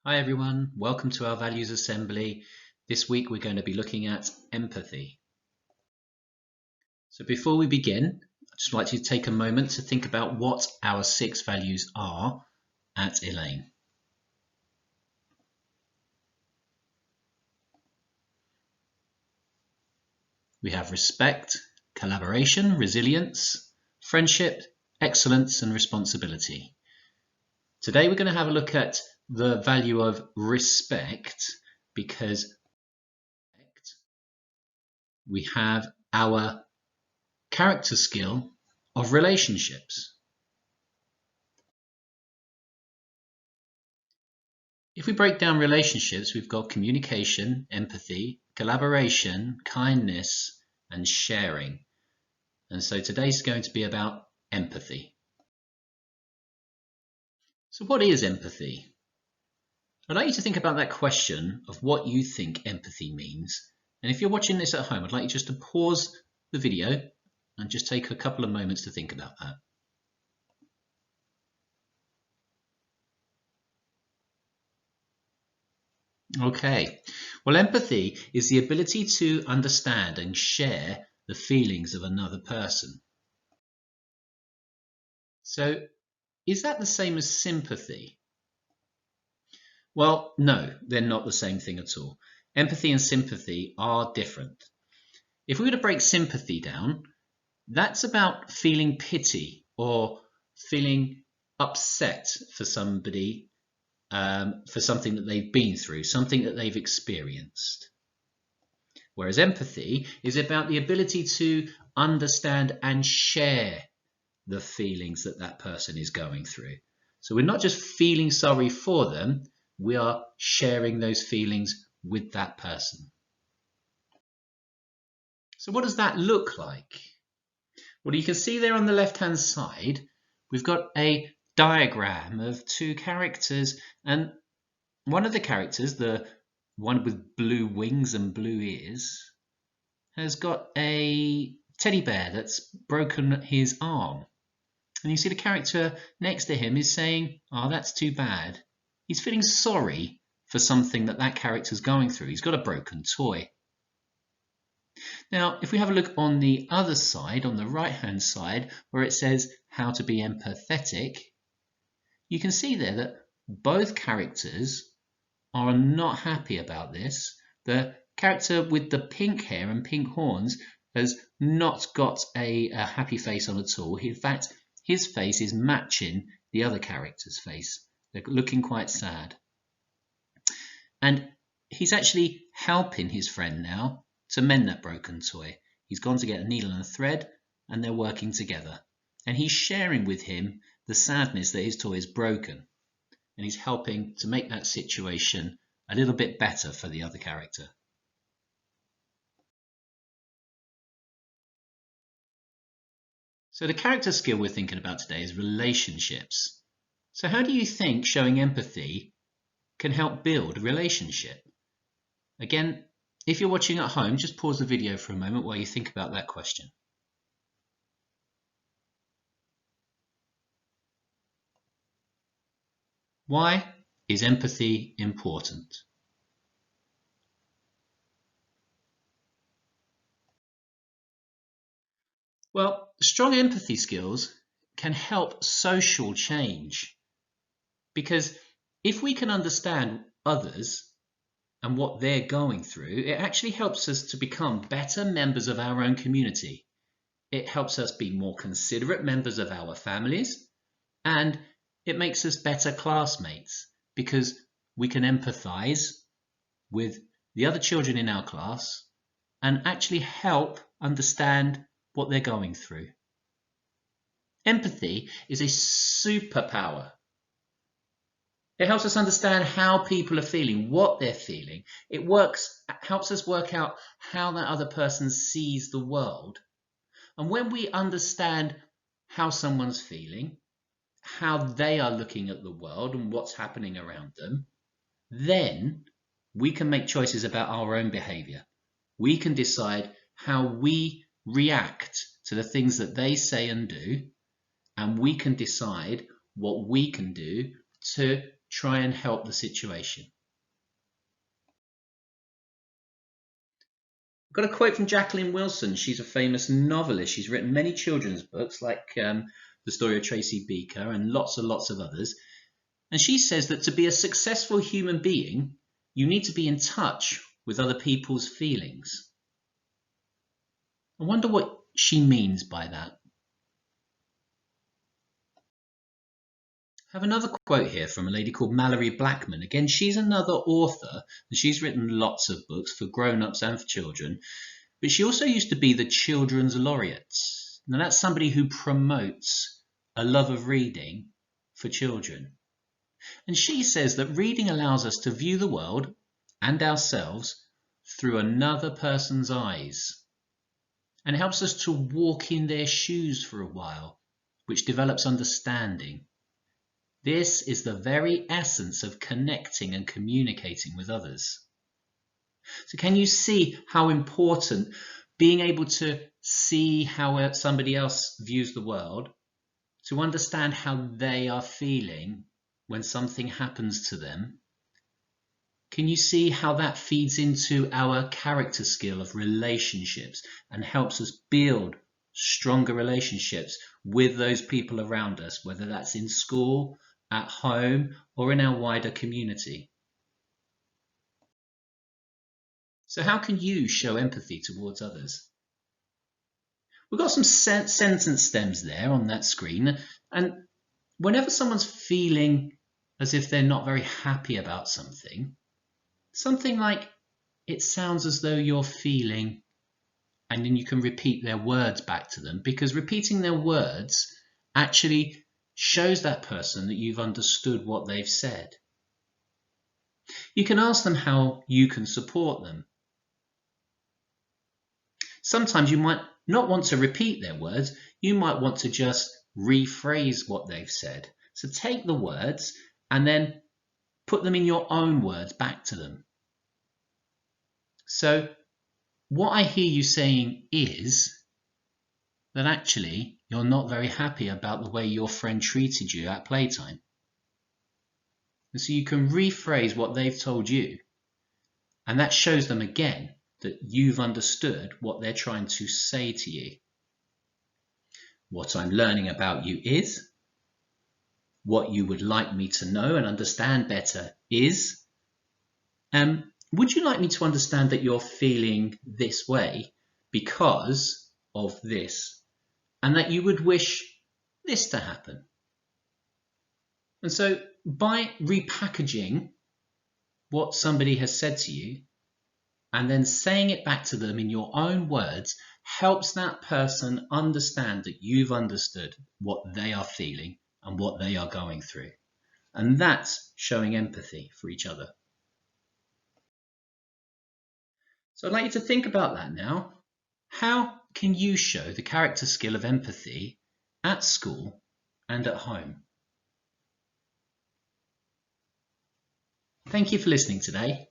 Hi everyone, welcome to our Values Assembly. This week we're going to be looking at empathy. So before we begin, I'd just like you to take a moment to think about what our 6 values are at Elaine. We have respect, collaboration, resilience, friendship, excellence and responsibility. Today we're going to have a look at the value of respect because we have our character skill of relationships. If we break down relationships, we've got communication, empathy, collaboration, kindness, and sharing. And so today's going to be about empathy. So what is empathy? I'd like you to think about that question of what you think empathy means. And if you're watching this at home, I'd like you just to pause the video and just take a couple of moments to think about that. Okay, well, empathy is the ability to understand and share the feelings of another person. So, is that the same as sympathy? Well, no, they're not the same thing at all. Empathy and sympathy are different. If we were to break sympathy down, that's about feeling pity or feeling upset for somebody, for something that they've been through, something that they've experienced. Whereas empathy is about the ability to understand and share the feelings that that person is going through. So we're not just feeling sorry for them, we are sharing those feelings with that person. So what does that look like? Well, you can see there on the left-hand side, we've got a diagram of 2 characters, and one of the characters, the one with blue wings and blue ears, has got a teddy bear that's broken his arm. And you see the character next to him is saying, "Oh, that's too bad." He's feeling sorry for something that character's going through. He's got a broken toy. Now, if we have a look on the other side, on the right-hand side, where it says how to be empathetic, you can see there that both characters are not happy about this. The character with the pink hair and pink horns has not got a happy face on at all. In fact, his face is matching the other character's face. They're looking quite sad. And he's actually helping his friend now to mend that broken toy. He's gone to get a needle and a thread, and they're working together. And he's sharing with him the sadness that his toy is broken. And he's helping to make that situation a little bit better for the other character. So the character skill we're thinking about today is relationships. So how do you think showing empathy can help build a relationship? Again, if you're watching at home, just pause the video for a moment while you think about that question. Why is empathy important? Well, strong empathy skills can help social change, because if we can understand others and what they're going through, it actually helps us to become better members of our own community. It helps us be more considerate members of our families, and it makes us better classmates because we can empathize with the other children in our class and actually help understand what they're going through. Empathy is a superpower. It helps us understand how people are feeling, what they're feeling. It helps us work out how that other person sees the world. And when we understand how someone's feeling, how they are looking at the world and what's happening around them, then we can make choices about our own behavior. We can decide how we react to the things that they say and do, and we can decide what we can do to try and help the situation. I've got a quote from Jacqueline Wilson. She's a famous novelist. She's written many children's books like The Story of Tracy Beaker and lots and lots of others. And she says that to be a successful human being, you need to be in touch with other people's feelings. I wonder what she means by that. I have another quote here from a lady called Mallory Blackman. Again, she's another author, and she's written lots of books for grown-ups and for children. But she also used to be the Children's Laureate. Now that's somebody who promotes a love of reading for children. And she says that reading allows us to view the world and ourselves through another person's eyes, and helps us to walk in their shoes for a while, which develops understanding. This is the very essence of connecting and communicating with others. So can you see how important being able to see how somebody else views the world, to understand how they are feeling when something happens to them? Can you see how that feeds into our character skill of relationships and helps us build stronger relationships with those people around us, whether that's in school, at home, or in our wider community? So how can you show empathy towards others? We've got some sentence stems there on that screen, and whenever someone's feeling as if they're not very happy about something like, it sounds as though you're feeling, and then you can repeat their words back to them, because repeating their words actually shows that person that you've understood what they've said. You can ask them how you can support them. Sometimes you might not want to repeat their words, you might want to just rephrase what they've said. So take the words and then put them in your own words back to them. So what I hear you saying is that actually you're not very happy about the way your friend treated you at playtime. And so you can rephrase what they've told you, and that shows them again that you've understood what they're trying to say to you. What I'm learning about you is, what you would like me to know and understand better is, would you like me to understand that you're feeling this way because of this, and that you would wish this to happen? And so by repackaging what somebody has said to you and then saying it back to them in your own words helps that person understand that you've understood what they are feeling and what they are going through. And that's showing empathy for each other. So I'd like you to think about that now. How can you show the character skill of empathy at school and at home? Thank you for listening today.